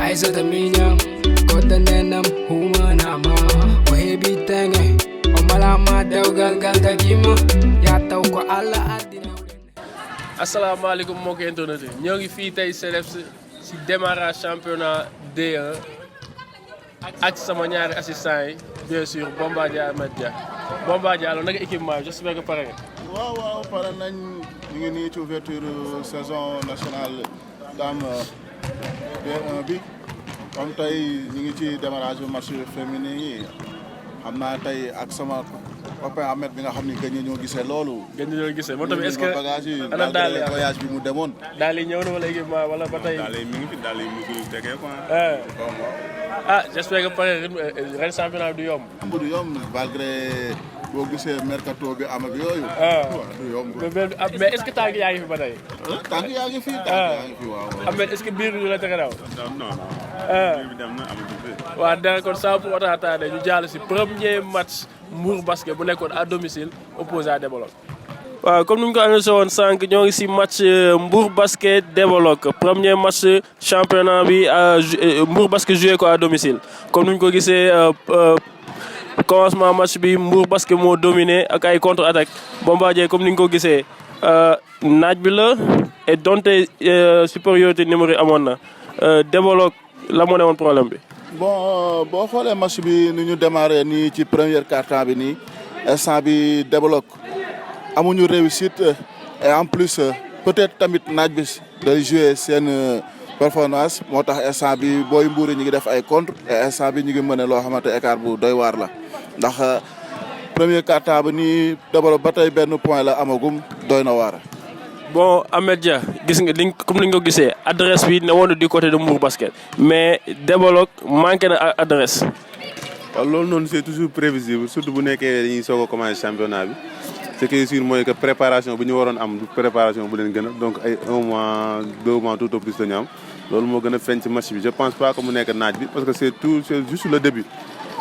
Ay so the minyam, kotanenam humanama, ohebi tenge, omalama dewgal gal tagima, ya taw ko alla adina. Asalaamaaleykum mbokk internet yi ñoo ngi fii tey CDEPS si démarrage championnat D1 ak sama ñaari assistants yi bien sûr Bombardier Ahmed Dia. Bombardier alors naka équipement bi j'espère que pare nga. waaw pare nañ ñu ngi nii ci ouverture saison nationale dame D1 bi comme tey ñu ngi ci démarrage match féminin yi xam naa tey ak sama copain Ahmed bi nga xam ni gëj ñoo gisee loolu. gëj ñoo gisee moo tamit est-ce que bagage yi ana daal yi voyage bi mu demoon. daal yi ñëw na wala équipement wala ba tey. daal yi mi ngi fi daal yi mu ngi tegee quoi. J'espère que pare ren championnat bi du yomb. du yomb malgré boo gisee mercato bi am ak yooyu. waaw du yomb. mais est-ce que tànk yaa ngi fi ba tey. tànk yaa ngi fi. tànk yaa ngi fi waaw. Ahmed est-ce que biir bi du la tere daw. non. biir bi dem na amatul fi. waaw dara kon sans pour autant attendre ñu jàll si premier match Mbour Basket bu nekkoon à domicile opposé à Déboloc. waaw comme ni ñu ko annoncé woon sànq ñoo ngi si match Mbour Basket Déboloc premier match championnat bi Mbour Basket joué ko à domicile comme ni ñu ko gisee commencement match bi Mbour Basket moo dominé ak ay contre attaque Bombardier comme ni ñu ko gisee naaj bi la et donte supériorité numérique amoon na Déboloc la moo ne woon problème bi. bon boo xoolee match bi ni ñu démarré nii ci première quart-temps bi nii instant bi Déboloc amuñu réussite et en plus peut-être tamit naaj bi day jouer seen performance moo tax instant bi booy Mbour yi ñu ngi def ay contre et instant bi ñu ngi mëne loo xamante écart bu doy waar la ndax premier quart-temps bi nii Déboloc ba tey benn point la amagum doy na waar. bon Ahmed Dia gis nga comme ni nga ko gisee adresse bi ne woon du côté de Mbour Basket mais Déboloc manqué na adresse. waaw loolu noonu c'est toujours prévisible surtout bu nekkee dañuy soog a commencer championnat bi ce qui est sûr mooy que préparation bu ñu waroon am du préparation bu leen gën a donc ay 1 mois 2 mois tout au plus la ñu am loolu moo gën a feeñ ci match bi je pense pas que mu nekk naaj bi parce que c'est juste le début.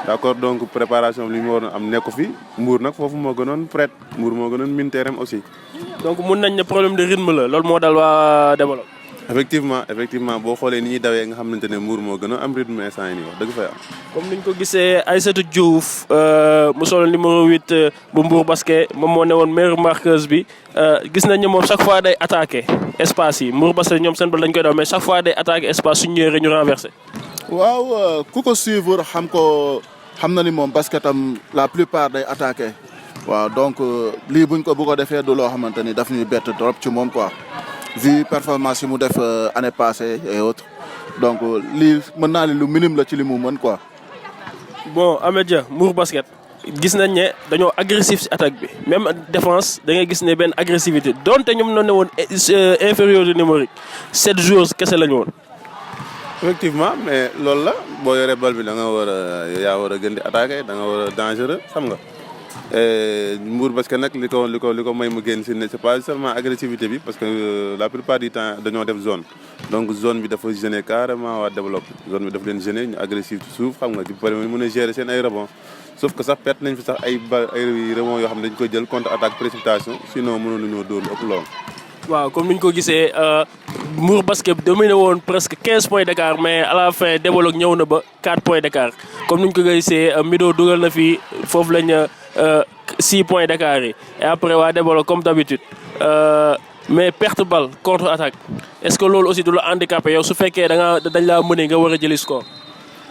d'accord donc préparation bi li mu waroon am nekku fi Mbour nag foofu moo gënoon prête Mbour moo gënoon min terrain aussi. donc mun nañ ne problème de rythme la loolu moo dal waa Déboloc. effectivement boo xoolee ni ñuy dawee nga xamante ne Mbour moo gën a am rythme instant yii nii wax dëgg fa am. comme ni ñu ko gisee Aïssatou Diouf mu solo numéro 8 bu Mbour Basket moom moo ne woon meilleure marqueuse bi gis nañ ne moom chaque fois day attaqué espace yi Mbour Basket ñoom seen bal dañ koy daw mais chaque fois day attaqué espace suñu ñëwee rek ñu renversé. waaw ku ko suivre xam na ni moom basketam la plupart day attaqué waaw donc lii buñ ko bu ko defee du loo xamante ni daf ñuy bett trop ci moom quoi vu performance yi mu def année passée et autres donc lii mën naa ni lu minime la ci li mu mën quoi. bon Ahmed Dia Mbour Basket gis nañ ne dañoo agressif ci attaque bi même défense da ngay gis ne benn agressivité donte ñoom ñoo ne woon infériorité numérique 7 joueurs kese la ñu woon. effectivement mais loolu la boo yoree bal bi da nga war a yaa war a gën di attaquer da nga war a dangereux xam nga Mbour Basket nag li ko may mu génn si ne c'est pas seulement agressivité bi parce que la plupart du temps dañoo def zone donc zone bi dafa gêner carrément waa Déboloc zone bi dafa leen gêner ñu agressif ci suuf xam nga di pare mën a gérer seen ay rebond sauf que sax perte nañ fi sax ay rebond yoo xam ne dañ koy jël contre attaque précipitation sinon mënoon nañoo dóor lu ëpp loolu. waaw comme ni ñu ko gisee Mbour Basket dominé woon presque 15 points d'écart mais à la fin Déboloc ñëw na ba 4 points d'écart comme ni ñu ko gisee Mido dugal na fi foofu lañ 6 points d'écart yi et après waa Déboloc comme d'habitude mais perte balle contre attaque est-ce que loolu aussi du la handicapé yow su fekkee dañ laa mëne nga war a jëli score.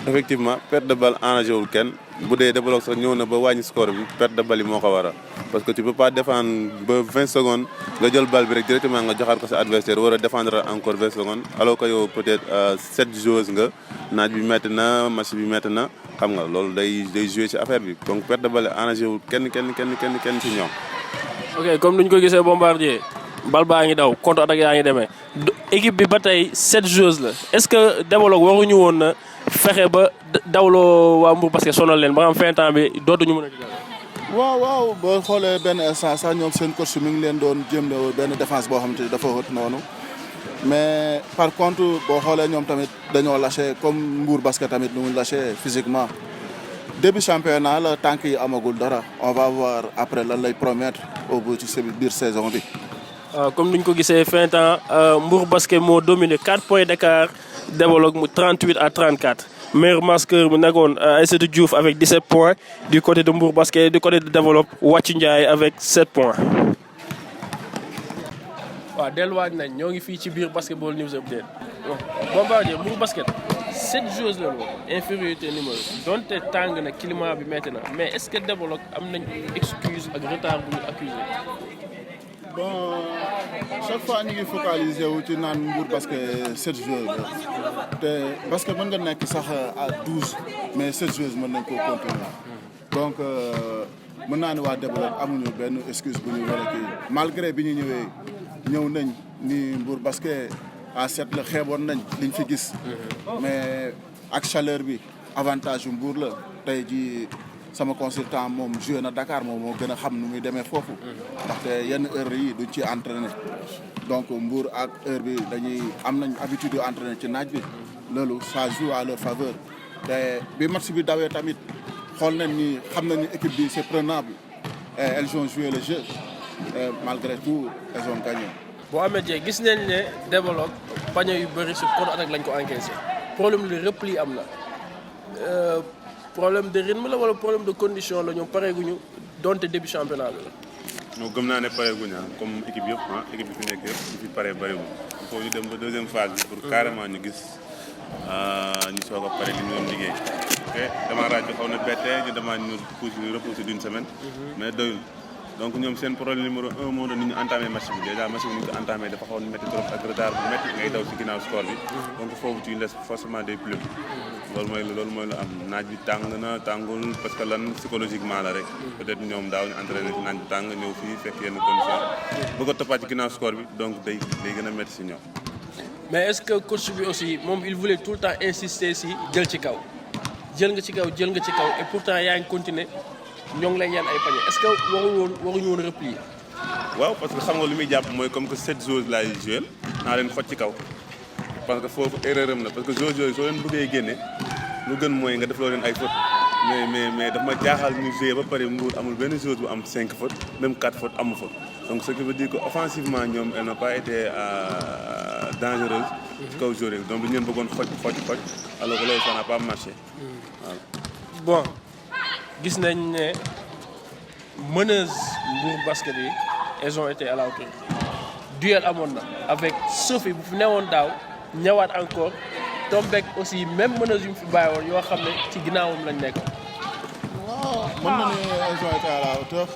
effectivement perte de balle enragé wul kenn bu dee Déboloc sax ñëw na ba wàññi score bi perte de balle yi moo ko waral parce que tu peux pas défendre ba 20 secondes nga jël balle bi rek directement nga joxaat ko sa adversaire war a défendre encore 20 secondes alors que yow peut-être 7 joueuses nga naaj bi métti na match bi métti na xam nga loolu day jouer ci affaire bi donc perte de balle enragé wul kenn ci ñoom. ok comme ni ñu ko gisee Bombardier bal baa ngi daw contre attaque yaa ngi demee équipe bi ba tey 7 joueuses la est-ce que Déboloc waruñu woon na fexe ba dawloo waa Mbour Basket sonal leen ba xam fin temps bi dootuñu mën a di waaw boo xoolee benn instant sax ñoom seen coach mi ngi leen doon jéem benn défense boo xamante ni dafa wët noonu mais par contre boo xoolee ñoom tamit dañoo lâché comme Mbour Basket tamit nu mu lâché physiquement début championnat la tànk yi amagul dara on va voir après lan lay promettre au bout ci biir saison bi comme nous ko gisee fin temps Mbour Basket moo dominé 4 points d'écart Développe mu 38 à 34 meilleur marqueur mu nekkoon Aïssatou Diouf avec 17 points du côté de Mbour Basket du côté de Développe Wathie Ndiaye avec 7 points. waaw delluwaat nañ ñoo ngi fii ci biir basketball news update Bombardier Mbour Basket 7 joueurs la woon infériorité numérique donte tàng na climat bi métti na mais est-ce que Développe am nañ excuse ak retard bu ñu accusé. Bon, chaque fois ñu ngi focaliser wu ci naan Mbour Basket 7 joueurs la te basket mën nga nekk sax à 12 mais 7 joueurs mën nañ koo continuer donc mën naa ne waa Développe amuñu benn excuse bu ñu war a kii malgré bi ñu ñëw nañ ni Mbour Basket à 7 la xeeboon nañ liñ fi gis mais ak chaleur bi avantage yu Mbour la tey ji sama consultant moom joué na Dakar moom moo gën a xam nu muy demee foofu ndaxte yenn heure yi duñ ci entraîné donc Mbour ak heure bi dañuy am nañ habitude yu entraîné ci naaj bi loolu ça joue à leur faveur te bi match bi dawee tamit xool nañ ni xam nañ ni équipe bi c'est prenable et elles ont joué le jeu et malgré tout elles ont gagné. boo amee jee gis nañ ne Développe pañe yu bëri si contre-attaque lañ ko encaissé problème de repli am na. problème de rythme la wala problème de condition la ñoom pareeguñu donte début championnat bi la. non gëm naa ne pareeguñu comme équipe yëpp équipe yi fi nekk yëpp ñu fi paree bëriwul il faut ñu dem ba deuxième phase bi pour carrément ñu gis ñu soog a pare li ñu doon liggéey. ok démarrage bi xaw na bette ñu demande ñu repousser d'une semaine. mais doyul donc ñoom seen problème numéro 1 moo doon ni ñu entamé match bi déjà match bi ni ñu ko entamé dafa xaw a métti trop ak retard bu métti ngay daw si ginnaaw score bi donc foofu tu laisses forcément des plumes. loolu mooy lu am naaj bi tàng na tàngul parce que lan psychologiquement la rek peut-être ñoom daaw ñu entraîné ci naaj bi tàng ñëw fii fekk yenn condition bëgg a toppaat ci ginnaaw score bi donc day gën a métti si ñoom. mais est-ce que coach bi aussi moom il voulait tout le temps insister si jël ci kaw jël nga ci kaw et pourtant yaa ngi continuer ñoo ngi lay yan ay panier est-ce que waruñu woon replier. waaw parce que xam nga lu muy jàpp mooy comme que 7 joueurs laay joué naa leen xoj ci kaw. parce que foofu erreur am la parce que joueurs yooyu soo leen bëggee génne lu gën mooy nga defloo leen ay fautes mais daf ma jaaxal ñu joué ba pare Mbour amul benn joueur bu am 5 fautes même 4 fautes amu fa donc ce qui veut dire que offensivement ñoom elles n'ont pas été dangereuses ci kaw joueurs yi donc dañu leen bëggoon xoj alors que loolu ça n'a pas marché voilà. bon gis nañ ne meneuses Mbour Basket yi elles ont été à la hauteur duel amoon na avec Sophie bu fi newoon daaw ñëwaat encore tombek aussi même meneuse yu mu fi bàyyi woon yoo xam ne ci ginnaawam lañ nekk. waaw mën na ne elles ont été à la hauteur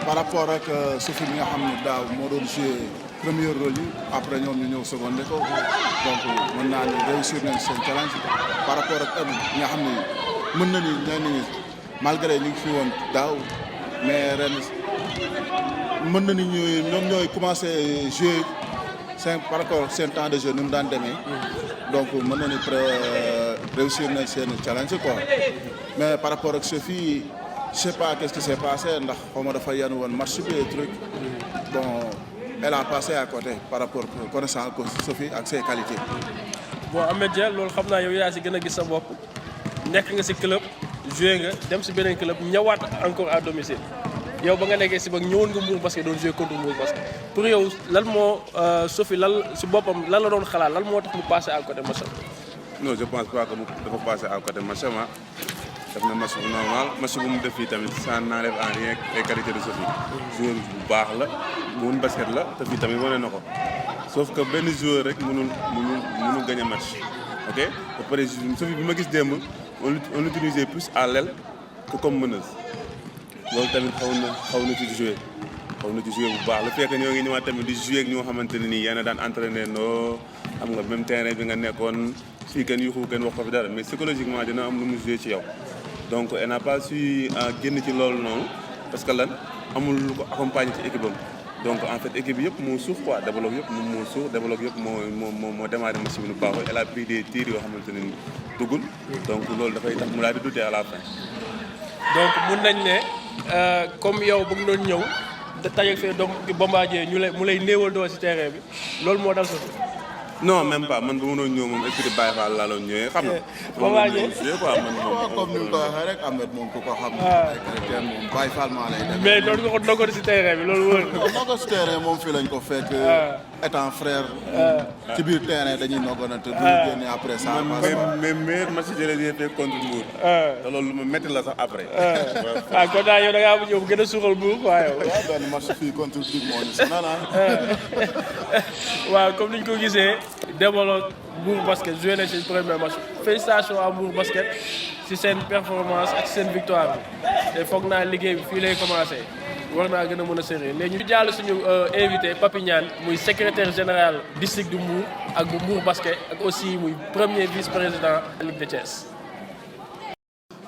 par rapport ak Sophie bi nga xam ne daaw moo doon joué premier rôle yi après ñoom ñu ñëw secondé ko donc mën naa ne réussir nañ seen challenge par rapport ak ëpp ñi nga xam ne mën na ni ñenn ñi malgré ñu ngi fi woon daaw mais ren mën na ni ñoom ñooy commencé jouer par rapport ak seen temps de jeu ni mu daan demee donc mën na ni réussir nañ seen challenge quoi mais par rapport ak Sophie je sais pas qu'est-ce qui s'est passé ndax xaw ma dafa yanu woon match bi truc bon elle a passé à côté par rapport connaissant ko Sophie ak ses qualités. bon Ahmed Dia loolu xam naa yow yaa si gën a gis sa bopp nekk nga si club joué nga dem si beneen club ñëwaat encore à domicile yow ba nga nekkee si ba ñëwoon nga Mbour Basket doon joué contre Mbour Basket pour yow lan moo Sophie lan si boppam lan la doon xalaat lan moo tax mu passé à côté match non je pense pas que mu dafa passé à côté match am def na match bu normal match bu mu def fii tamit ça n'enlève en rien les qualités de Sophie joueur bu baax la bu mun basket la te fii tamit wane na ko sauf que benn joueur rek mënul gagner match ok ba pare Sophie bi ma gis démb on l'utilisait plus à l'aile que comme meneuse loolu tamit xaw na ci jouer bu baax le fait que ñoo ngi ñëwaat tamit di jouer ak ñoo xamante ne nii yéen a daan entraîner noo xam nga même terrain bi nga nekkoon fii kenn yuxu kenn wax ko fi dara mais psychologiquement dina am lu mu jouer ci yow donc elle n'a pas su génn ci loolu noonu parce que lan amul lu ko accompagner ci équipe am donc en fait équipe yëpp moo suuf quoi développe yëpp moom moo suuf développe yëpp moo démarré match bi nu baaxul elle a pris des tirs yoo xamante ne duggul donc loolu dafay tax mu daal di douter à la fin. donc mun nañ ne comme yow bëgg doon ñëw da tajeeg fee donc Bombardier mu lay néewal doole si terrain bi loolu moo dal Sophie. non même pas man bu ma doon ñëw moom esprit Baye Fall laa doon ñëwee xam nga. ba waajee quoi man waaw comme ni nga ko waxee rek Ahmed moom ku ko xam. ay chrétien moom Baye Fall maa lay dem. mais doon nga ko dogoon si terrain bi loolu wóor na. noo ko si terrain moom fii lañ ko fekk. étant frère. ci biir terrain dañuy nogonante du ñu génne après ça. mais meilleur match je l'ai fait contre Mbour. te loolu lu ma métti la sax après. kon daal yow da ngaa ñëw gën a suuxal Mbour quoi yow. waaw benn match fii contre Duc moo ñu sonal waaw comme ni ñu ko gisee développé Mbour basket joué na ci premier match félicitations à Mbour basket ci seen performance ak seen victoire bi te foog naa liggéey bi fii lay commencé war naa gën a mën a sérieux léegi ñu jàll suñu invité Papi Niane muy secrétaire général district du Mbour ak bu Mbour basket ak aussi muy premier vice-président Ligue de Thiès.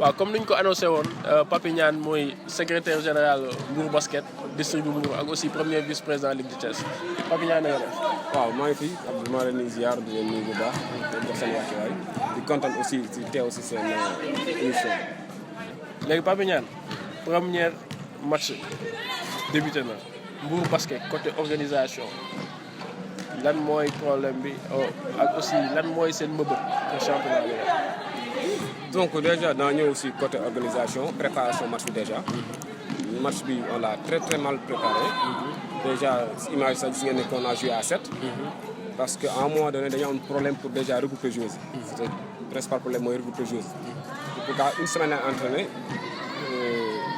waaw comme ni ñu ko annoncé woon Papi Niane mooy secrétaire général Mbour basket district bu Mbour ak aussi premier vice-président Ligue de Thiès Papi Niane na nga def. waaw maa ngi fi maa leen di ziar di leen nuyu bu baax di jox seen wàccuwaay di kontaan aussi si teew si seen émission bi. léegi Papi Niane premier match débuté na Mbour basket côté organisation lan mooy problème bi ak aussi lan mooy seen mbëbët pour championnat bi. donc déjà daa ñëw aussi côté organisation préparation match bi déjà. match bi on l'a très mal préparé. déjà image sax gis ngeen ne qu'on a joué à 7. parce que à un moment donné dañoo am problème pour déjà regrouper joueurs yi. c'était le principal problème mooy regrouper joueurs yi. pour que une semaine à entraîner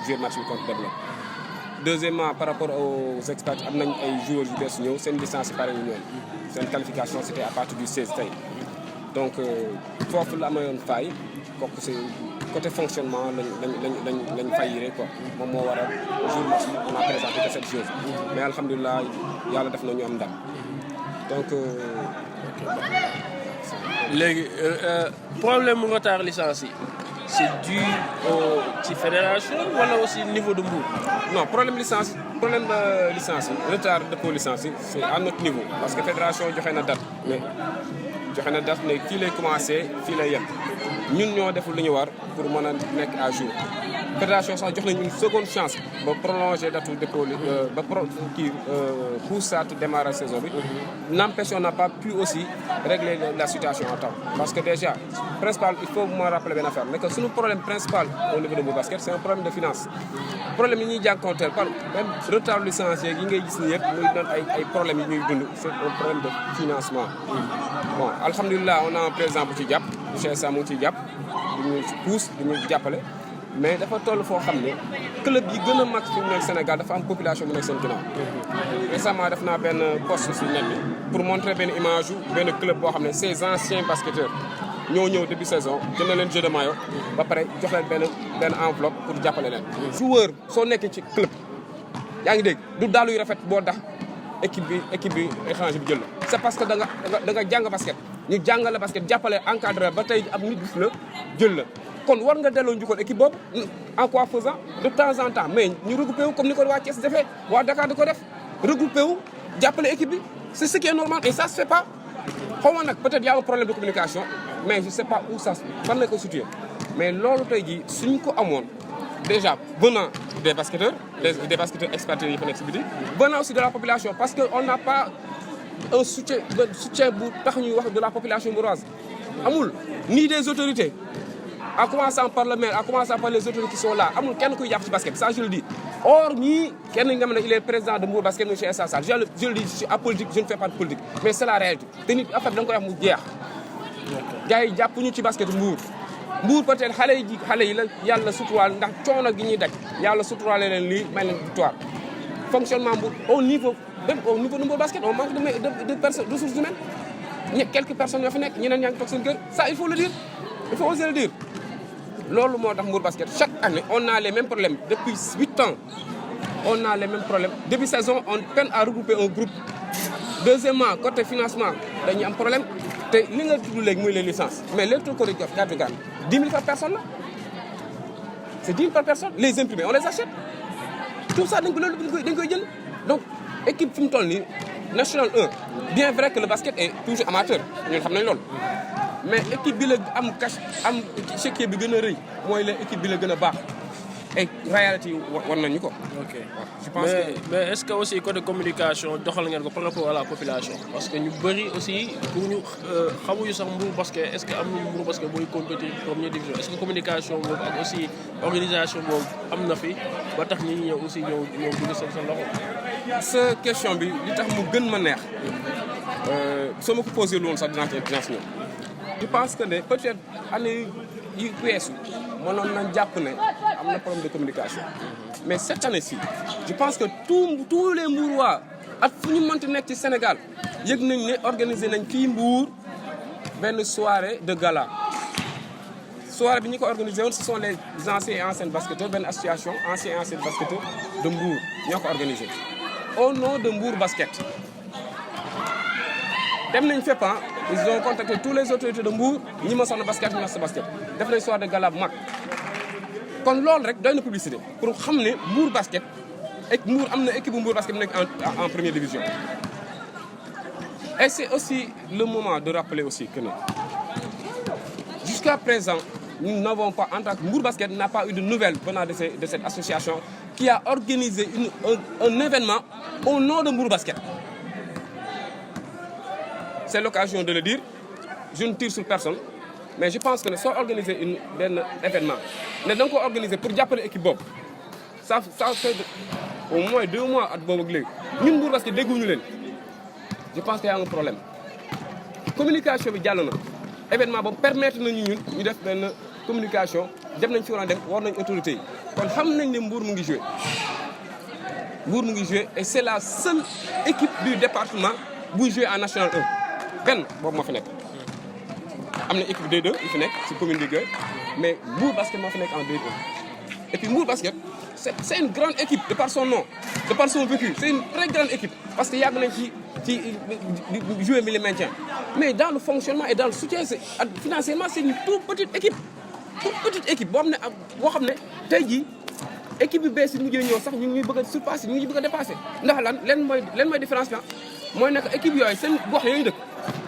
jouer match bi contre Debla. deuxièmement par rapport aux experts am nañ ay joueurs yu bees ñëw seen licence yi pare ñu ñoom. seen qualification c'était à partir du 16 tey. donc foofu la amoon faille kooku c'est côté fonctionnement lañ failliré quoi moom moo waral jour match bi on a présenté que 7 joueurs mais alhamdulilah yàlla def na ñu am ndam donc. léegi problème mu retard licence yi c'est dû ci fédération wala aussi niveau de Mbour. non problème licence yi retard dépôt licence yi c'est à notre niveau parce que fédération joxe na date mais joxe na date ne fii lay commencé fii lay yem ñun ñoo deful lu ñu war pour mën a nekk à jour fédération sax jox nañu une seconde chance ba prolonger date dépôt ba poussaat démarrer saison bi. n'empêche on n'a pas pu aussi régler la situation en temps parce que déjà principal il faut me rappeler benn affaire mais que suñu problème principal au niveau de Mbour basket c'est un problème de finance. problème yi ñuy jànkuwanteel par même retard licencié yi ngay gis ni yëpp muy doon ay problèmes yi ñuy dund c'est un problème de financement. bon alhamdulilah on a un président bu ci jàpp monsieur Sa mu ngi ciy jàpp di ñu pousse di ñu jàppale mais dafa toll foo xam ne club yi gën a mag fi mu nekk Sénégal dafa am population bu nekk seen ginnaaw. récemment def naa benn post sur net bi pour montrer benn image yu benn club boo xam ne ces anciens basketteurs ñoo ñëw début saison jënd leen jeu de maillot ba pare jox leen benn enveloppe pour jàppale leen. joueur soo nekkee ci club yaa ngi dégg du daalu yu rafet boo tax équipe bi étranger bi jël la. c'est parce que da nga jàng basket ñu jàngal la basket jàppale encadré ba tey ab nit gis la jël la kon war nga delloo njukkal équipe boobu en quoi faisant de temps en temps mais ñu regroupé wu comme ni ko waa Thiès defee waa Dakar di ko def regroupé wu jàppale équipe bi c'est ce qui est normal et ça se fait pas. xaw ma nag peut-être y a un problème de communication mais je sais pas où ça fan la ko situé mais loolu tey jii suñ ko amoon déjà venant des basketteurs des basketteurs expatriés yi fa nekk si biti venant aussi de la population parce que on n'a pas un soutien bu tax ñuy wax de la population mbouroise amul ni des autorités en commençant par le maire en commençant par les autorités qui sont là amul kenn kuy jàpp ci basket ça je le dis or ñii kenn nga xam ne il est président de Mbour basket monsieur Essa Sall je le dis je suis apolitique je ne fais pas de politique mais c'est la réalité te nit affaire da nga koy wax mu jeex gars yi jàpp ñu ci basket Mbour peut-être xale yi la yàlla suturaal ndax coono gi ñuy daj yàlla suturaale leen lii may leen victoire fonctionnement Mbour au niveau de Mbour basket on manque de personnes ressources humaines quelques personnes yoo fi nekk ñeneen ñaa ngi toog seen kër ça il faut le dire il faut oser le dire loolu moo tax Mbour basket chaque année on a les mêmes problèmes depuis 8 ans on a les mêmes problèmes début saison on peine à regrouper un groupe deuxièmement côté financement dañuy am problème te li nga tudd léegi muy les licences mais l'électrocorde carte grande 10 000 par personne là c'est 10 000 par personne les imprimés on les achète tout ça dañ koy jël donc équipe fi mu toll nii national 1 bien vrai que le basket est toujours amateur ñun xam nañ loolu mais équipe bi la am cash am chéquier bi gën a rëy mooy la équipe bi la gën a baax et réalité yi war nañu ko. ok je pense que mais est-ce que aussi côté communication doxal ngeen ko par rapport à la population parce que ñu bëri aussi pour ñu xamuñu sax Mbour Basket est-ce que am na Mbour Basket booy compétir première division est-ce que communication boobu ak aussi organisation boobu am na fi ba tax ñi ñëw aussi ñëw dugg seen loxo. sa question bi li tax mu gën ma neex soo ma ko posé loon sax dinaa si ñëw. je pense que ne peut-être année yi weesu mënoon nañ jàpp ne am na problème de communication mais cette année-ci je pense que tous les Mbourois ak fu ñu mënti nekk ci Sénégal yëg nañ ne organiser nañ fii Mbour benn soirée de gala. soirée bi ñu ko organisé woon ce sont les anciens et anciennes basketteurs benn association anciens et anciennes basketteurs de Mbour ñoo ko organisé au nom de Mbour Basket. dem nañ fépp ils ont contacté tous les autorités de Mbour ñi ma soxla basket ñi ma sa basket def nañ soirée de gala bu mag kon loolu rek doy na publicité pour xam ne Mbour Basket ak Mbour am na équipe bu Mbour Basket bu nekk en première division. Et c'est aussi le moment de rappeler aussi que jusqu'à présent nous n'avons pas en tant que Mbour Basket n'a pas eu de nouvelles venant de cette association qui a organisé un événement au nom de Mbour Basket. C'est l'occasion de le dire. Je ne tire sur personne. Mais je pense que si on organise un événement, nous devons organiser pour appeler l'équipe Bob. Ça fait au moins 2 mois à Bob Glé. Nous, Mbour Basket, dégoûtons. Je pense qu'il y a un problème. La communication est dialogue. L'événement va permettre de nous de faire une communication. Nous devons faire une autorité. Nous savons que Mbour va jouer. Mbour va jouer et c'est la seule équipe du département qui joue en National 1. Ben, boobu moo fi nekk am na équipe D2 yi fi nekk ci commune de Gueye mais Mbour Basket moo fi nekk en D2 et puis Mbour Basket c'est une grande équipe de par son nom de par son vécu c'est une très grande équipe parce que yàgg nañ ci jouer le maintien mais dans le fonctionnement et dans le soutien financièrement c'est une toute petite équipe boo xam ne tey jii équipe bi bees yi mujjee ñëw sax ñu ngi ñuy bëgg a surpasser ñu ngi bëgg a dépasser ndax lan mooy différence bi mooy nekk équipe yooyu seen gox yooyu dëkk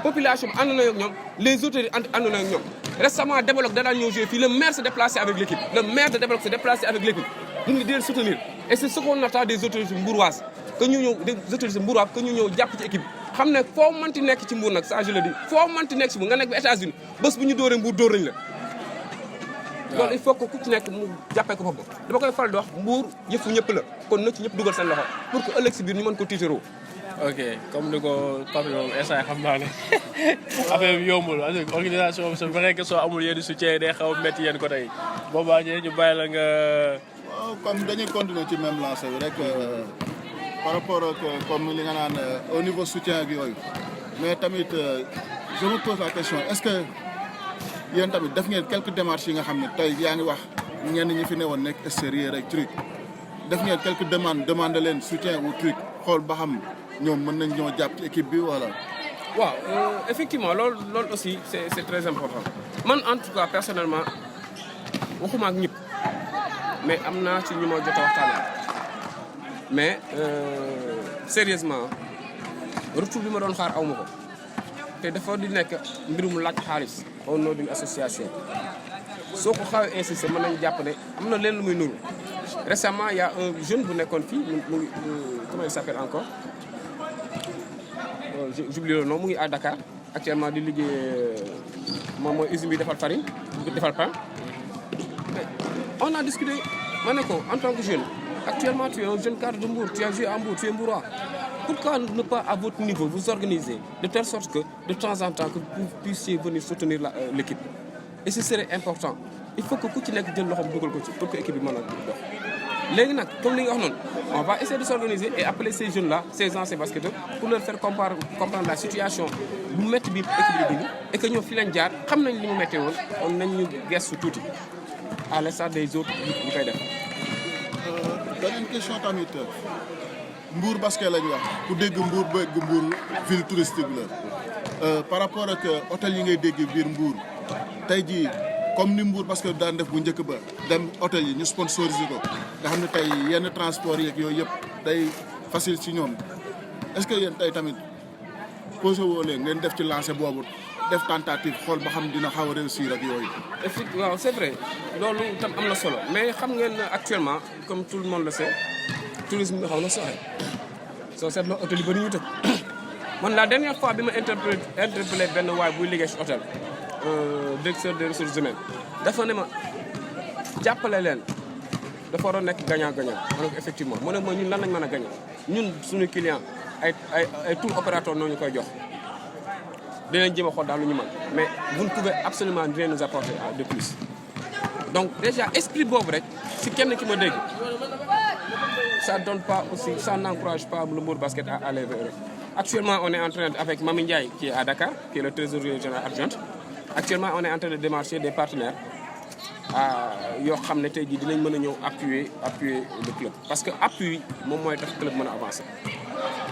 population bi ànd nañu ak ñoom les autorités ànd nañu ak ñoom récemment Développe da daan ñëw jouer fii le maire s'est déplacé avec l'équipe le maire de Développe s'est déplacé avec l'équipe ñu ngi di leen soutenir et c'est ce qu'on attend des autorités mbouroises que ñu ñëw des autorités mbouroises que ñu ñëw jàpp ci équipe bi xam ne foo mënti nekk ci Mbour nag ça je le dis foo mënti nekk ci Mbour nga nekk ba États-Unis bés bu ñu dóoree Mbour dóor nañ la loolu il faut que ku ci nekk mu jàppee ko boppam dama koy faral di wax Mbour yëfu ñëpp la kon na ci ñëpp dugal seen loxo pour que ëllëg si biir ñu mën ko tiitaroo. ok comme ni ko Pape moom instant xam naa ne affaire bi yombul organisation bi c'est vrai que soo amul yenn soutien day xaw a métti yenn côté yi boobaa ñu bàyyi la nga. waaw comme dañuy continuer ci même lancé bi rek par rapport ak comme li nga naan au niveau soutien ak yooyu mais tamit je me pose la question est-ce que yéen tamit def ngeen quelques démarches yi nga xam ne tey yaa ngi wax ñenn ñi fi newoon nekk extérieur ak truc def ngeen quelques demande leen soutien ou truc xool ba xam ñoom mën nañ ñoo jàpp ci équipe bi wala. waaw effectivement loolu aussi c'est très important man en tout cas personnellement waxuma ak ñëpp mais am naa ci ñu ma jot a waxtaanee mais sérieusement retour bi ma doon xaar aw ma ko te dafa di nekk mbirum laaj xaalis au nom d'une association soo ko xawee insister mën nañu jàpp ne am na leen lu muy nuru récemment il y a un jeune bu nekkoon fii mu ngi comment il s'appelle encore j'oublie le nom mu ngi à Dakar actuellement di liggéey moom mooy usine bi defal farine defal pain mais on a discuté ma ne ko en tant que jeune actuellement tu es un jeune cadre de Mbour tu as joué à Mbour tu es Mbourois pourquoi ne pas à votre niveau vous organiser de telle sorte que de temps en temps que vous puissiez venir soutenir l'équipe et ce serait important il faut que ku ci nekk jël loxoom dugal ko ci pour que équipe bi mën a dox léegi nag comme li nga wax noonu on va essayer de s'organiser et appeler ces jeunes là ces anciens basketteurs pour leur faire comprendre la situation bu métti bi équipe bi dund et que ñoom fi lañ jaar xam nañ li mu méttee woon on nañ ñu gestu tuuti à l'instar des autres ñu koy def. beneen question tamit Mbour Basket lañ wax ku dégg Mbour bëgg Mbour ville touristique la par rapport ak hôtel yi ngay dégg biir Mbour tey jii comme ni Mbour Basket daan def bu njëkk ba dem hôtel yi ñu sponsoriser ko nga xam ne tey yenn transport yeeg yooyu yëpp day facile ci ñoom est-ce que yéen tey tamit posé woo leen ngeen def ci lancé boobu def tentative xool ba xam dina xaw a réussir ak yooyu. effectivement waaw c'est vrai loolu tam am na solo mais xam ngeen actuellement comme tout le monde le sait tourisme bi xaw na soxe soo seetloo hôtel yu bëri ñu tëj man la dernière fois bi ma interpellé benn waay buy liggéey si hôtel directeur des ressources humaines dafa ne ma jàppale leen dafa waroon nekk gagnant-gagnant ma ne ko effectivement mu ne ma ñun lan lañ mën a gagner ñun suñu client ay tour opérateur noo ñu koy jox dinañ jéem a xool daal lu ñu mën mais vous ne pouvez absolument rien nous apporter de plus donc déjà esprit boobu rek si kenn ki ma dégg ça donne pas aussi ça n'encourage pas le Mbour Basket à aller vers eux. Actuellement on est en train avec Mami Ndiaye qui est à Dakar qui est le trésorier général adjoint actuellement on est en train de démarcher des partenaires yoo xam ne tey jii dinañ mën a ñëw appuyer le club parce que appui moom mooy tax club mën a avancer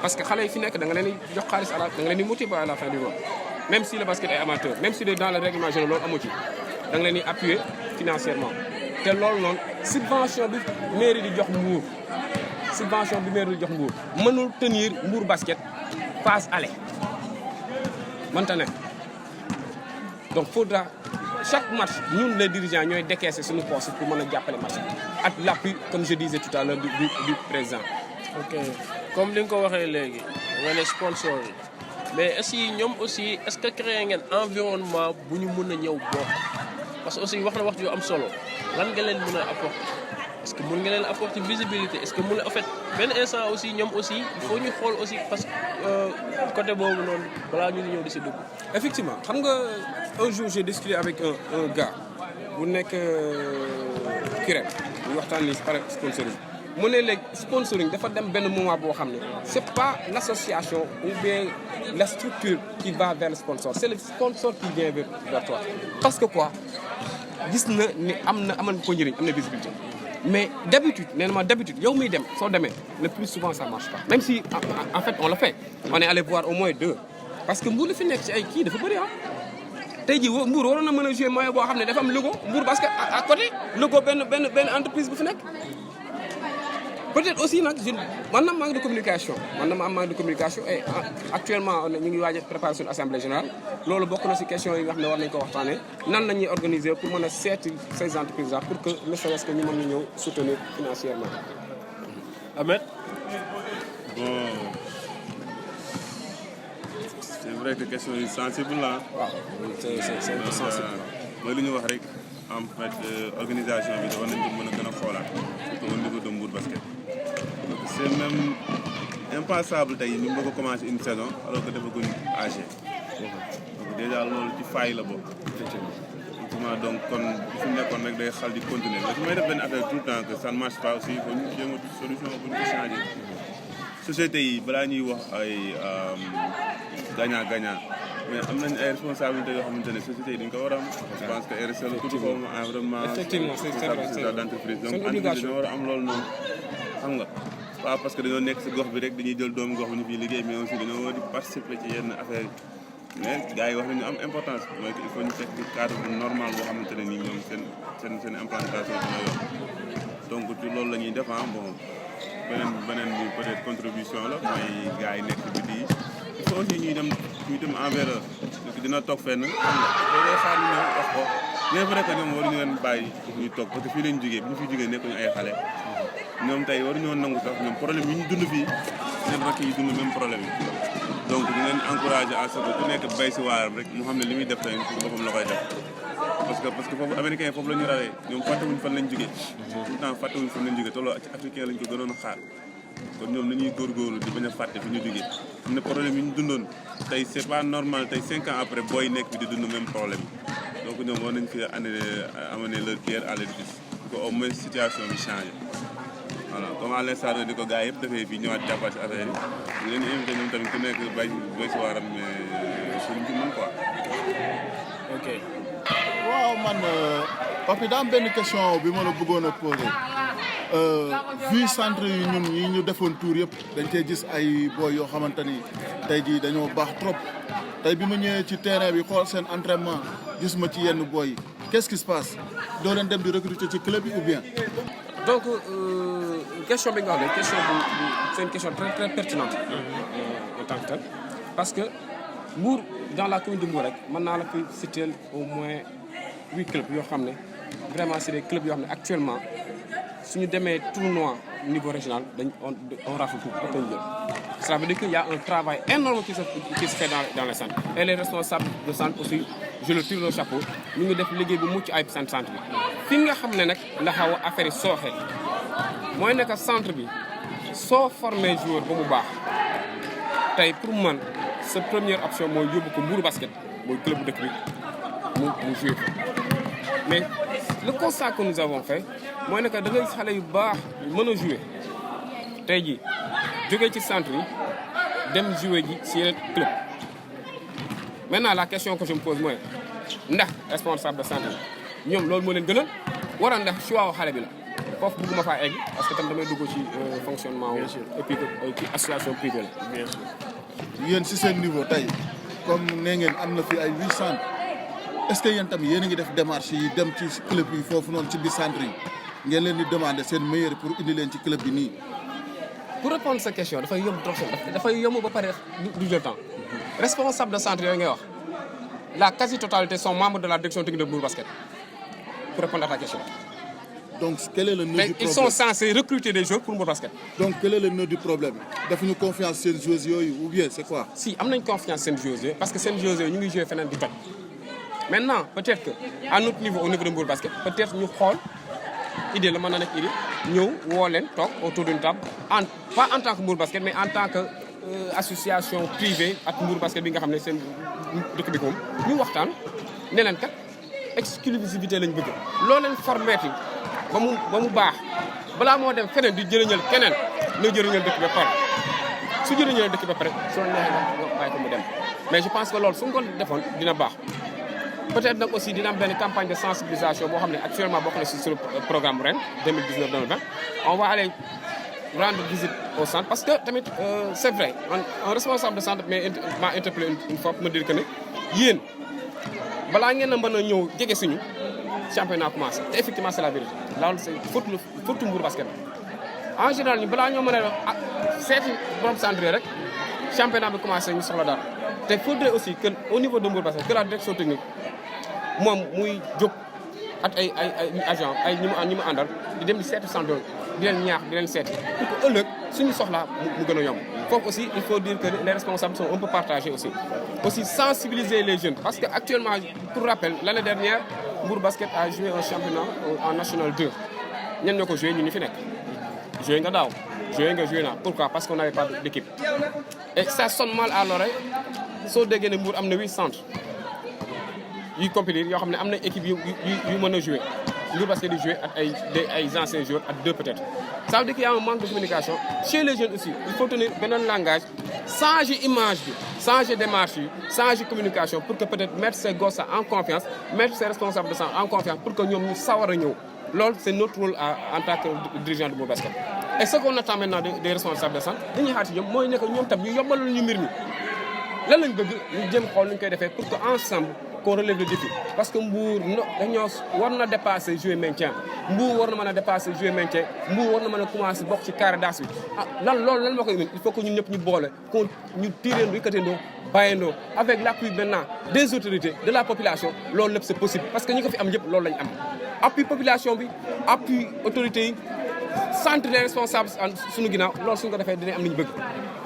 parce que xale yi fi nekk da nga leen di jox xaalis da nga leen di motiver à la fin du mois même si le basket est amateur même si dans le règlement général loolu amu ci da nga leen di appuyer financièrement te loolu noonu subvention bi mairie di jox Mbour subvention bi mairie di jox Mbour mënul tenir Mbour Basket passe aller mënta ne donc faudra chaque match ñun les dirigeants ñooy décaisser suñu poche pour mën a jàppale match ak l'appui comme je disais tout à l'heure du président. ok comme li nga ko waxee léegi nga ne sponsor yi mais est-ce que ñoom aussi est-ce que créé ngeen environnement bu ñu mën a ñëw bokk parce que aussi wax na wax yu am solo lan nga leen mën a apporter est-ce que mën nga leen apporter visibilité est-ce que mën en fait benn instant aussi ñoom aussi il faut ñu xool aussi parce que côté boobu noonu balaa ñu ngi ñëw di si dugg. effectivement xam nga un jour j'ai discuté avec un gars bu nekk Kirène ñu waxtaan ni par sponsoring mu ne léegi sponsoring dafa dem benn moment boo xam ne c'est pas l'association ou bien la structure qui va vers le sponsor c'est le sponsor qui vient vers toi parce que quoi gis na ni amal ko njëriñ am na visibilité mais d'habitude nee na ma d'habitude yow miy dem soo demee le plus souvent ça marche pas même si en fait on le fait on est allé voir au moins 2 parce que Mbour li fi nekk ci ay kii dafa bëri tey jii Mbour waroon na mën a jouer moyen boo xam ne dafa am logo Mbour parce que à côté logo benn entreprise bu fi nekk peut-être aussi nag man na manque de communication et actuellement ñu ngi waaj a préparer suñu assemblée générale loolu bokk na ci question yi nga xam ne war nañu ko waxtaanee nan la ñuy organiser pour mën a seeti ces entreprises là pour que ne serait-ce que ñu mën ñu ñëw soutenir financièrement. Ahmed. Bon c'est vrai que question yi sensible la. waaw c'est sensible. mooy lu ñu wax rek en fait organisation bi war nañ ko mën a gën a xoolaat surtout au niveau de Mbour Basket. c'est même impensable tey ñu bëgg a commencer une saison alors que defaguñ AG. donc déjà loolu ci faay la bokk. effectivement donc kon fi mu nekkoon rek day xal di continuer mais su may def benn affaire tout le temps que ça ne marche pas aussi faut ñu jéem a solution bu ñu ko changer. société yi balaa ñuy wax ay gagnant mais am nañ ay responsabilités yoo xamante ne société yi dañ ko war a am. je pense que RSE la tudd foofu environnement. effectivement c'est vrai d'entreprise donc entreprise dañoo war a am loolu noonu xam nga. waaw parce que dañoo nekk si gox bi rek dañuy jël doomu gox bi ñu fiy liggéey mais aussi dañoo war di participer ci yenn affaire yi mais gars yi wax nañu am importance mooy que il faut ñu fekk ci cadre normal boo xamante ne nii ñoom seen implantation dina yomb donc ci loolu la ñuy def bon beneen bi peut-être contribution la mooy gars yi nekk ci biti yi il faut aussi ñuy dem envers dina toog fenn xam nga loolu xaar ñu ñëw wax ko mais vrai que ñoom waruñu leen bàyyi ñuy toog parce que fii lañ jógee bi ñu fi jógee nekkuñu ay xale ñoom tey waruñoo nangu sax ñoom problème yi ñu dund fii seen rakk yi dund même problème yi donc ñu leen encourager à ce que ku nekk bay si waaram rek mu xam ne li muy def tey pour boppam la koy def parce que foofu américain yi foofu la ñu rawee ñoom fàttewuñ fan lañ jógee tout le temps fàttewuñ fan lañ jógee te loolu ci africain lañ ko gënoon a xaar kon ñoom nañuy góorgóorlu di bañ a fàtte fi ñu jógee xam ne problème yi ñu dundoon tey c'est pas normal tey 5 ans après booy nekk bi di dund même problème yi donc ñoom war nañ fi amener leur pierre à l'édifice pour que au moins situation bi changé voilà comme à l'instant di ko gars yëpp defee fii ñëwaat jàppaat si affaire yi leen invité ñoom tamit ku nekk bay si waaram mais suñu ci mën quoi. ok. waaw man Papi daa am benn question bi ma la bëggoon a poser vu centre yi ñun ñi ñu defoon tour yëpp dañ cee gis ay boy yoo xamante ni tey jii dañoo baax trop tey bi ma ñëwee ci terrain bi xool seen entraînement gis ma ci yenn boy yi qu'est-ce qui se passe doo leen dem di recruter ci club yi ou bien. donc question bi nga wax c'est une question très très pertinente en tant que tel parce que Mbour dans la commune de Mbour rek mën naa la fi citer au moins 8 clubs yoo xam ne vraiment c'est des clubs yoo xam ne actuellement suñu demee tournoi niveau régional on rafle tout ëpp ñu jël. Ça veut dire qu'il y a un travail énorme qui se fait dans les centres. Et les responsables de centre aussi, je le tire le chapeau, ñu ngi def liggéey bu mucc ayib seen centre bi. fi nga xam ne nag la xaw a affaire yi sooxee mooy nekk centre bi soo formé joueur ba mu baax tey pour man sa première option mooy yóbbu ko Mbour basket mooy club bu dëkk bi mu jouer ko. Mais le constat que nous avons fait mooy nekk da ngay gis xale yu baax mën a jouer tey jii jógee ci centre yi dem jouer ji ci yeneen club. Maintenant la question que je me pose mooy ndax responsable de centre yi ñoom loolu moo leen gënal wara ndax choix wu xale bi la foofu bëgguma faa egg parce que tam damay dugg ci fonctionnement wu et puis ci association privée la. Bien sûr. Yéen si seen niveau tey comme nee ngeen am na fi ay 8 centres est-ce que yéen tamit yéen a ngi def démarche yi dem ci club yi foofu noonu ci biir centre yi ngeen leen di demander seen meilleur pour indi leen ci club bi nii. Pour répondre à cette question dafay yomb trop dafay yomb ba pare du jël temps responsable de centre yooyu ngay wax la quasi-totalité sont membres de la direction technique de Mbour Basket pour répondre à ta question. Donc quel est le nœud du problème? Ils sont censés recruter des joueurs pour Mbour Basket. Donc quel est le nœud du problème? Defuñu confiance seen joueurs yooyu ou bien c'est quoi? Si am nañ confiance seen joueurs yooyu parce que seen joueurs yooyu ñu ngi jouer feneen di toj. Maintenant peut-être que à notre niveau au niveau de Mbour Basket peut-être ñu xool idée la mën na nekk idée ñëw woo leen toog autour d'une table pas en tant que Mbour Basket mais en tant que association privée ak Mbour Basket bi nga xam ne seen dëkk bi moom ñu waxtaan ne leen kat exclusivité lañ bëgg loo leen formeeti ba mu baax balaa moo dem feneen di jëriñal keneen na jëriñal dëkk ba pare su jëriñal dëkk ba pare soo neexee nga bàyyi ko mu dem mais je pense que loolu su ñu ko defoon dina baax. Peut-être nag aussi dina am benn campagne de sensibilisation boo xam ne actuellement bokk na sur le programme ren 2019-2020 on va aller rendre visite au centre parce que tamit c'est vrai un responsable de centre m'a interpellé une fois pour me dire que ne yéen balaa ngeen a mën a ñëw jege suñu championnat commencé te effectivement c'est la vérité loolu c'est faute Mbour Basket en général ñu balaa ñoo mën a seeti borom centre rek championnat bi commencé ñu soxla dara te faudrait aussi que au niveau de Mbour Basket que la direction technique moom muy jóg ak ay agent ay ñi mu àndal di dem di seeti centre di leen ñaax di leen seeti pour que ëllëg suñu soxlaa mu gën a yomb foofu aussi il faut dire que les responsables sont un peu partagés aussi sensibiliser les jeunes parce que actuellement pour rappel l'année dernière Mbour Basket a joué un championnat en national 2 ñen ñoo ko joué ñu fi nekk joué nga daaw joué naa pourquoi parce qu'on n'avait pas d'équipe et ça sonne mal à l'oreille soo déggee ne Mbour am na 8 centres yuy compétir yoo xam ne am na équipe yu mën a jouer Mbour Basket di jouer ak ay anciens joueurs ak 2 peut-être ça veut dire qu'il y a un manque de communication chez les jeunes aussi il faut tenir beneen langage changer image bi changer démarche yi changer communication pour que peut-être mettre ses gosses en confiance mettre ses responsables de centre en confiance pour que ñoom ñu sawar a ñëw loolu c'est notre rôle en tant que dirigeant de Mbour Basket et ce qu'on attend maintenant des responsables de centre li ñuy xaar ci ñoom mooy ne que ñoom tam ñu yombalal ñu mbir mi lan lañ bëgg ñu jëm xool nu ñu koy defee pour que ensemble qu'on relève le défi parce que Mbour dañoo war na dépasser jouer maintien Mbour war na mën a dépasser jouer maintien Mbour war na mën a commencer bokk ci carré d'as bi loolu lan moo koy indi il faut que ñun ñëpp ñu boole qu'on ñu tiréendoo yëkkateendoo bàyyendoo avec l'appui maintenant des autorités de la population loolu lépp c'est possible parce que ñi ko fi am yëpp loolu lañ am appui population bi appui autorités yi centre les responsables suñu ginnaaw loolu suñu ko defee dinañ am li ñu bëgg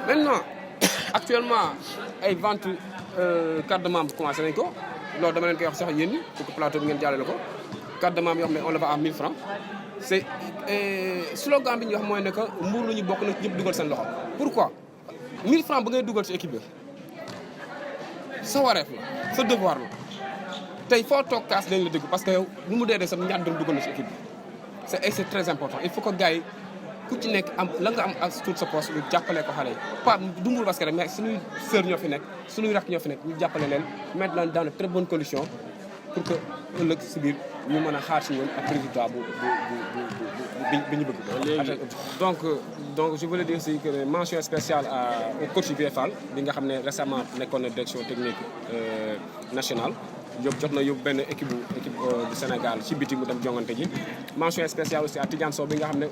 maintenant actuellement ay vente carte de membre commencé nañ ko loolu dama leen koy wax sax yéen ñi pour que plateau bi ngeen jàllale ko carte de membre yoo xam ne on le vend à 1000 francs c'est slogan bi ñu wax mooy ne que Mbour lu ñu bokk na ñëpp dugal seen loxo pourquoi 1000 francs ba ngay dugal ci équipe bi sa wareef la sa devoir la tey foo toog kaas dañ la dégg parce que yow lu mu dee sax ñaar doon dugal na ci équipe bi c'est très important il faut que gars yi ku ci nekk am la nga am ak tout sa poste ñu jàppale ko xale yi pas du Mbour Basket rek mais suñuy sœur ñoo fi nekk suñuy rakk ñoo fi nekk ñu jàppale leen mettre leen dans de très bonnes conditions pour que ëllëg si biir ñu mën a xaar si ñoom ak résultat bi ñu bëgg. donc je voulais dire aussi que mention spéciale au coach Vieux Fall bi nga xam ne récemment nekkoon na direction technique nationale jot na yóbbu benn équipe du Sénégal ci biti mu dem jongante ji mention spéciale aussi à Tidiane Sow bi nga xam ne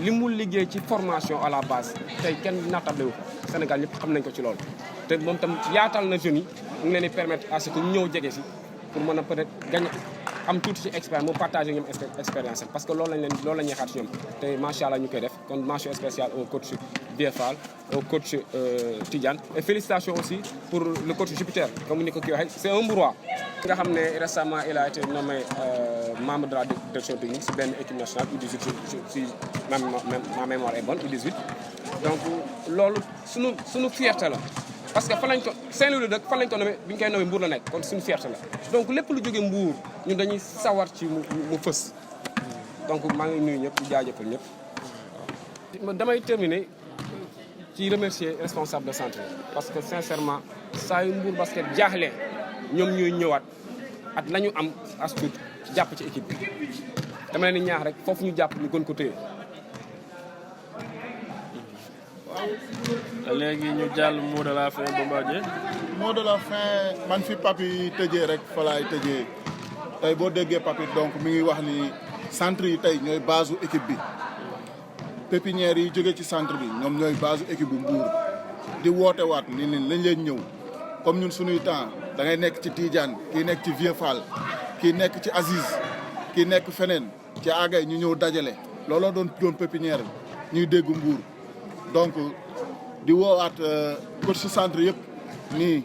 li mu liggéey ci formation à la base tey kenn naatable wu Sénégal ñëpp xam nañ ko ci loolu te moom tam yaatal na jeunes yi mu ngi leen di permettre à ce que ñu ñëw jege si pour mën a peut-être gagner am tuuti ci expérience mu partager ñoom expérience parce que loolu la ñuy xaar ci ñoom te macha allah ñu koy def kon mention spéciale au coach Biefal au coach Tidiane et félicitations aussi pour le coach Jupiter comme ni ko kii waxee c'est un Mbourois nga xam ne récemment il a été nommé membre de la direction technique si benn équipe nationale U18 si ma mémoire est bonne U18 donc loolu suñu fierté la parce que fan lañ ko Saint-Louis dëkk fan lañ ko nommé bi ñu koy nommé Mbour la nekk kon suñu fierté la donc lépp lu jógee Mbour ñun dañuy sawar ci mu fës donc maa ngi nuyu ñëpp di jaajëfal ñëpp damay terminer ci remercier responsable de centre parce que sincèrement saa yu Mbour basket jaaxlee ñoom ñooy ñëwaat at la ñu am as tuut jàpp ci équipe bi dama leen di ñaax rek foofu ñu jàpp ñu gën ko téye. léegi ñu jàll mot de la fin Bombardier. mot de la fin man fi Papi tëjee rek fa laay tëjee tey boo déggee Papi donc mi ngi wax ni centre yi tey ñooy base u équipe bi pépinière yi jóge ci centre bi ñoom ñooy base u équipe bu Mbour di woote waat ni lañ leen ñëw comme ñun suñuy temps da ngay nekk ci Tidiane kii nekk ci Vieux Fall kii nekk ci Aziz kii nekk feneen ci Agay ñu ñëw dajale looloo doon pépinière ñuy dégg Mbour donc di woowaat coach ci centre yëpp nii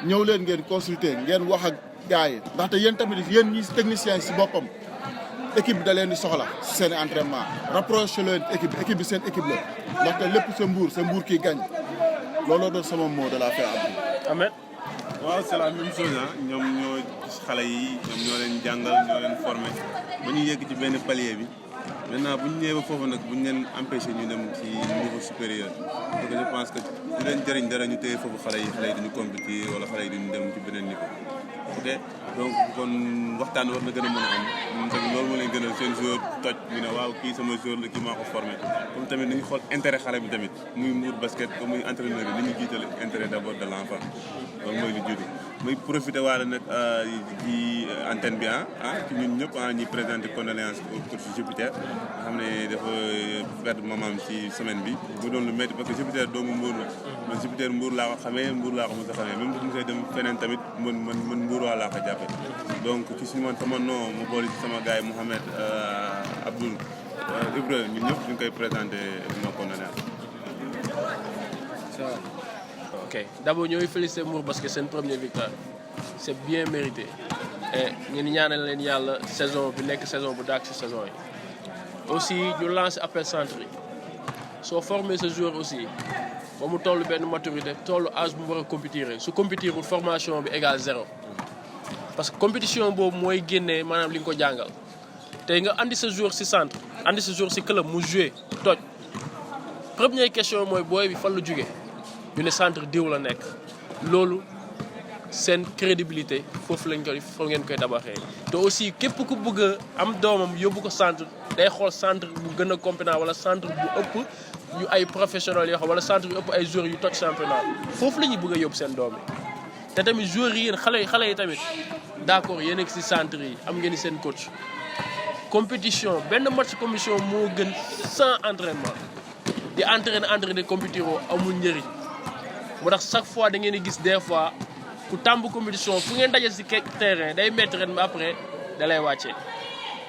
ñëw leen ngeen consulter ngeen wax ak gars yi ndaxte yéen tamit yéen ñi techniciens yi si boppam équipe bi da leen di soxla si seen entraînement rapproché leen équipe bi seen équipe la ndaxte lépp sa Mbour kii gañ looloo doon sama mot de la fin Ahmed. waaw c'est la même chose ñoom ñoo gis xale yi ñoom ñoo leen jàngal ñoo leen formé ba ñu yegg ci benn palier bi maintenant bu ñu ñëwee ba foofu nag bu ñu leen empêché ñu dem ci niveau supérieur parce que je pense que du leen jëriñ dara ñu téye foofu xale yi duñu compétir wala xale yi duñu dem ci beneen niveau. ok donc kon waxtaan war na gën a mën a am ñun tamit loolu moo leen gën a seen joueur toj ñu ne waaw kii sama joueur la kii maa ko formé comme tamit nañu xool intérêt xale bi tamit muy Mbour basket comme muy entraîneur yi nañu jiital intérêt d'abord de l'enfant loolu mooy lu jiitu muy profité waale nag ci antenne bi ci ñun ñëpp ñuy présenté condoléance au coach Jupiter nga xam ne dafa perdre maman ci semaine bi mu doon lu métti parce que Jupiter doomu Mbour la man Jupiter Mbour laa ko xamee Mbour laa ko mos a xamee même bu mosee dem feneen tamit man Mbour waa laa ko jàppe donc ci suñu man sama nom mu boole ci sama gars yi Mouhamed Abdoul Ibrahima ñun ñëpp ñu ngi koy présenté nos condoléances. ok d'abord ñooy féliciter Mbour parce que seen première victoire c'est bien mérité et ñu ñaanal leen yàlla saison bi nekk saison bu dàq ci saison yi aussi ñu lancer appel centre yi soo former ce joueur aussi ba mu toll benn maturité toll âge bu mu war a compétir su compétirul formation bi égale 0 parce que compétition boobu mooy génnee maanaam li nga ko jàngal tey nga andi sa joueur ci centre andi sa joueur ci club mu jouer toj première question mooy booy bi fan la jóge ñu ne centre diw la nekk loolu seen crédibilité foofu ngeen koy tabaxee te aussi képp ku bëgg a am doomam yóbbu ko centre day xool centre bu gën a compétent wala centre bu ëpp yu ay professionnels yoo xam wala centre yu ëpp ay joueurs yu toj championnat foofu la ñuy bëgg a yóbbu seen doom yi te tamit joueurs yi yéen xale yi tamit d'accord yéen a ngi ci centre yi am ngeen seen coach compétition benn match compétition moo gën sans entraînement di entraîner compétir amul njëriñ moo tax chaque fois da ngeen di gis des fois ku tàmb compétition fu ngeen daje ci terrain day métti ren ba après da lay wàccee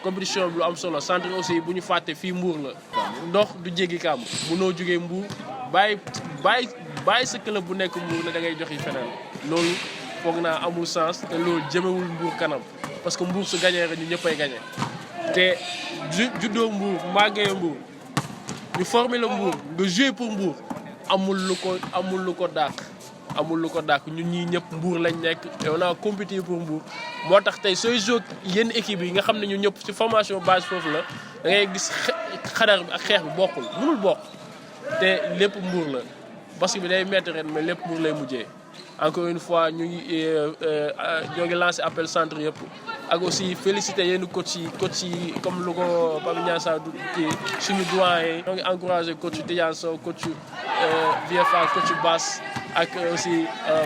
compétition bi lu am solo centre aussi bu ñu fàtte fii Mbour la ndox du jéggi kàmm munoo jógee Mbour bàyyi sa club bu nekk Mbour ne da ngay joxe feneen loolu foog naa amul sens te loolu jëmewul Mbour kanam parce que Mbour su gañee rek ñu ñëppay gañe te juddoo Mbour màggee Mbour ñu formé la Mbour nga joué pour Mbour amul lu ko dàq ñun ñii ñëpp Mbour lañ nekk et on a compété pour Mbour moo tax tey sooy joué yenn équipe yi nga xam ne ñu ñëpp ci formation base foofu la da ngay gis xadar bi ak xeex bi bokkul mënul bokk te lépp Mbour la parce que bi day métti ren mais lépp Mbour lay mujjee encore une fois ñoo ngi lancé appel centre yëpp ak aussi féliciter yenn coach yi comme lu ko Pape Niassa kii suñu doyen ñoo ngi encouragé coach Tidiane Sow coach VFA coach Bass ak aussi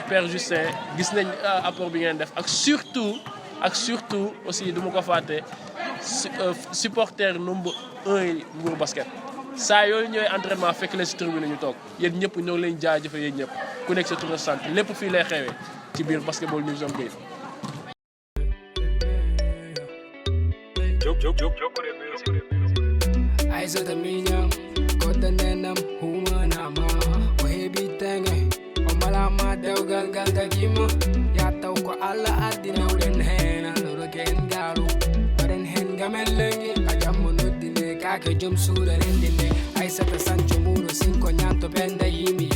Père Justin gis nañ apport bi ngeen def ak surtout aussi du ma ko fàtte supporter 1 yi Mbour basket saa yooyu ñooy entraînement fekk leen si tribune ñu toog yéen ñëpp ñoo ngi leen jaajëfal yéen ñëpp ku nekk sa tur ak sant lépp fii lay xewee ci biir Basketball News Update. Aizota minyam kota nenam humanama wahebi tenge omalama dewgal gal dagima ya taw ko alla adina den hena no gen galu den hen gamelengi kajammo noddine kake jom suda rendine Aisata sancho muro sinko nyanto benda yimi